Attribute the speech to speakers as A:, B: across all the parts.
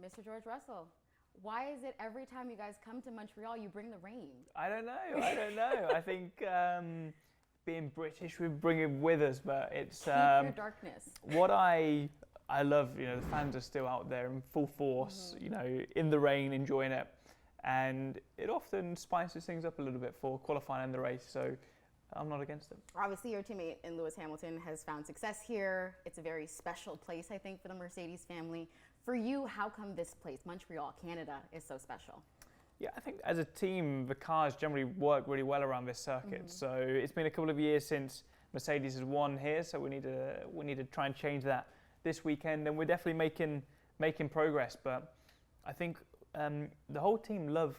A: Mr. George Russell, why is it every time you guys come to Montreal, you bring the rain?
B: I don't know. I think being British, we bring it with us, but it's
A: Keep your darkness.
B: what I love. The fans are still out there in full force. In the rain, enjoying it, and it often spices things up a little bit for qualifying and the race. So I'm not against it.
A: Obviously, your teammate in Lewis Hamilton has found success here. It's a very special place, I think, for the Mercedes family. For you, how come this place, Montreal, Canada, is so special?
B: Yeah, I think as a team, the cars generally work really well around this circuit. So it's been a couple of years since Mercedes has won here, so we need to try and change that this weekend, and we're definitely making progress. But I think the whole team love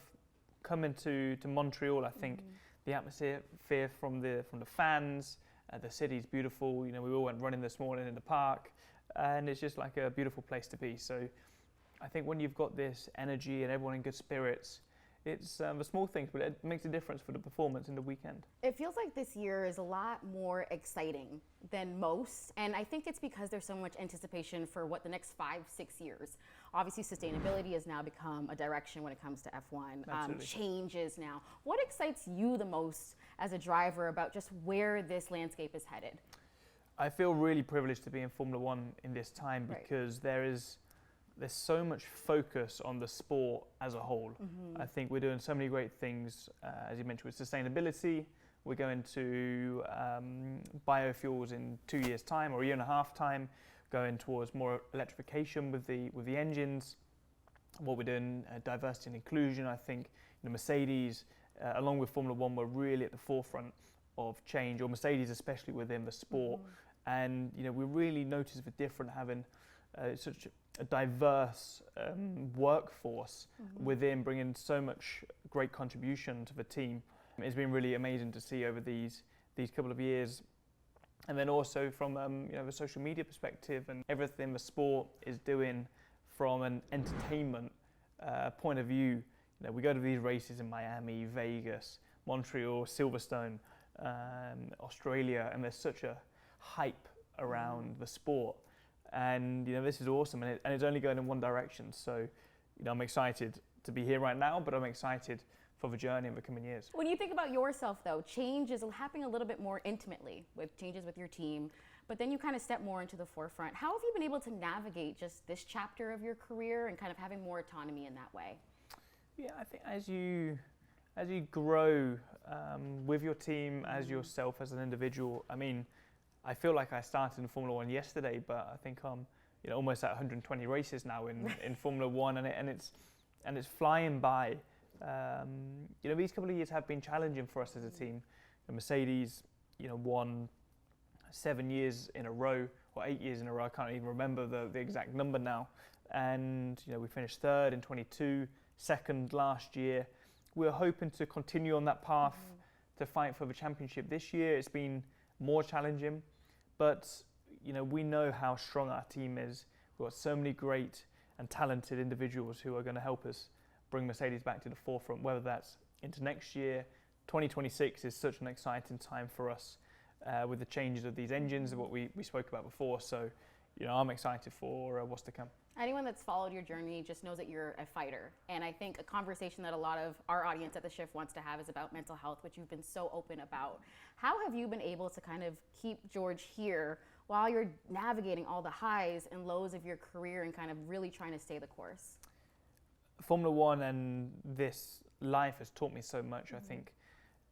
B: coming to Montreal. I think the atmosphere from the fans, the city's beautiful. We all went running this morning in the park, and it's just like a beautiful place to be. So I think when you've got this energy and everyone in good spirits, it's the small things, but it makes a difference for the performance in the weekend.
A: It feels like this year is a lot more exciting than most, and I think it's because there's so much anticipation for what the next 5-6 years. Obviously, sustainability has now become a direction when it comes to F1. Changes now. What excites you the most as a driver about just where this landscape is headed?
B: I feel really privileged to be in Formula One in this time because there's so much focus on the sport as a whole. I think we're doing so many great things, as you mentioned, with sustainability. We're going to biofuels in 2 years' time or a year and a half time, going towards more electrification with the engines. What we're doing, diversity and inclusion. I think Mercedes, along with Formula One, were really at the forefront of change, or Mercedes especially within the sport. And we really notice the difference having such a diverse workforce within, bringing so much great contribution to the team. It's been really amazing to see over these couple of years. And then also from the social media perspective and everything the sport is doing from an entertainment point of view. We go to these races in Miami, Vegas, Montreal, Silverstone, Australia, and there's such a hype around the sport. And this is awesome, and it's only going in one direction. So I'm excited to be here right now, but I'm excited for the journey in the coming years.
A: When you think about yourself, though, change is happening a little bit more intimately with changes with your team, but then you kind of step more into the forefront. How have you been able to navigate just this chapter of your career and kind of having more autonomy in that way?
B: Yeah, I think as you grow with your team, as yourself, as an individual, I feel like I started in Formula One yesterday, but I think I'm almost at 120 races now in Formula One, and it's flying by. These couple of years have been challenging for us as a team. Mercedes, won 7 years in a row or 8 years in a row. I can't even remember the exact number now. And we finished third in 22, second last year. We were hoping to continue on that path to fight for the championship this year. It's been more challenging, but we know how strong our team is. We've got so many great and talented individuals who are going to help us bring Mercedes back to the forefront, whether that's into next year. 2026 is such an exciting time for us with the changes of these engines, what we spoke about before. So I'm excited for what's to come.
A: Anyone that's followed your journey just knows that you're a fighter. And I think a conversation that a lot of our audience at The Shift wants to have is about mental health, which you've been so open about. How have you been able to kind of keep George here while you're navigating all the highs and lows of your career and kind of really trying to stay the course?
B: Formula One and this life has taught me so much. I think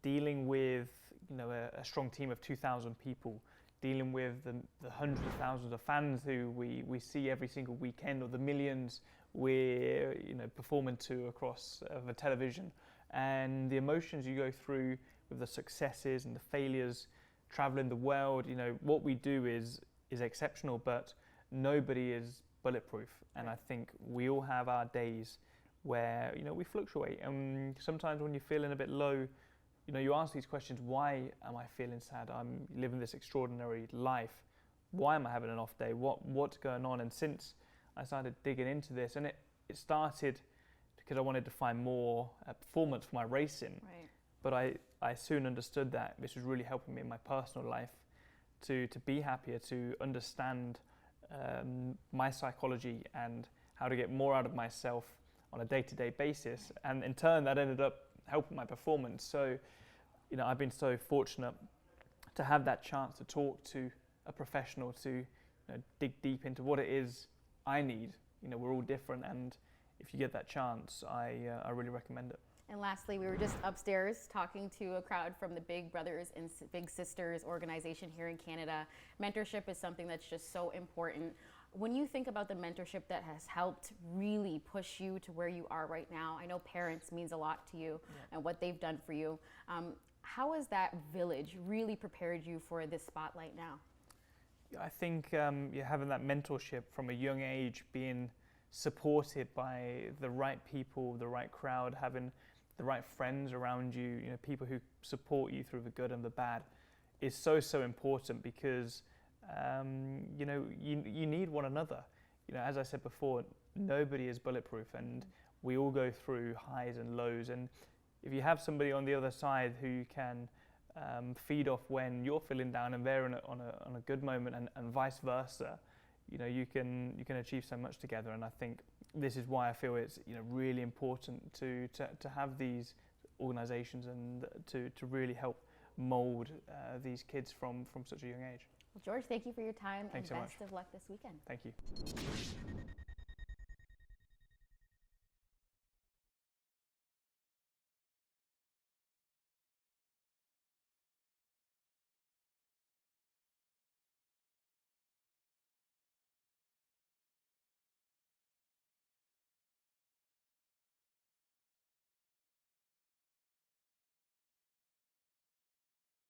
B: dealing with a strong team of 2,000 people, dealing with the hundreds of thousands of fans who we see every single weekend, or the millions we're performing to across the television, and the emotions you go through with the successes and the failures, traveling the world. What we do is exceptional, but nobody is bulletproof. And I think we all have our days where we fluctuate, and sometimes when you're feeling a bit low, you ask these questions: why am I feeling sad? I'm living this extraordinary life. Why am I having an off day? What's going on? And since I started digging into this, and it started because I wanted to find more performance for my racing.
A: Right.
B: But I soon understood that this was really helping me in my personal life to be happier, to understand my psychology and how to get more out of myself on a day-to-day basis, and in turn that ended up helping my performance. So, you know, I've been so fortunate to have that chance to talk to a professional, to, you know, dig deep into what it is I need. You know, we're all different, and if you get that chance, I really recommend it.
A: And lastly, we were just upstairs talking to a crowd from the Big Brothers and Big Sisters organization here in Canada. Mentorship is something that's just so important. When you think about the mentorship that has helped really push you to where you are right now, I know parents means a lot to you, and what they've done for you. How has that village really prepared you for this spotlight now?
B: I think you're having that mentorship from a young age, being supported by the right people, the right crowd, having the right friends around you, you know, people who support you through the good and the bad, is so important, because you know, you need one another. You know, as I said before, nobody is bulletproof, and we all go through highs and lows. And if you have somebody on the other side who can feed off when you're feeling down and they're on a good moment, and vice versa, you know, you can achieve so much together. And I think this is why I feel it's, you know, really important to have these organisations, and to really help mould these kids from such a young age.
A: Well, George, thank you for your time.
B: Thanks
A: and
B: so
A: best
B: much.
A: of luck this weekend.
B: Thank you.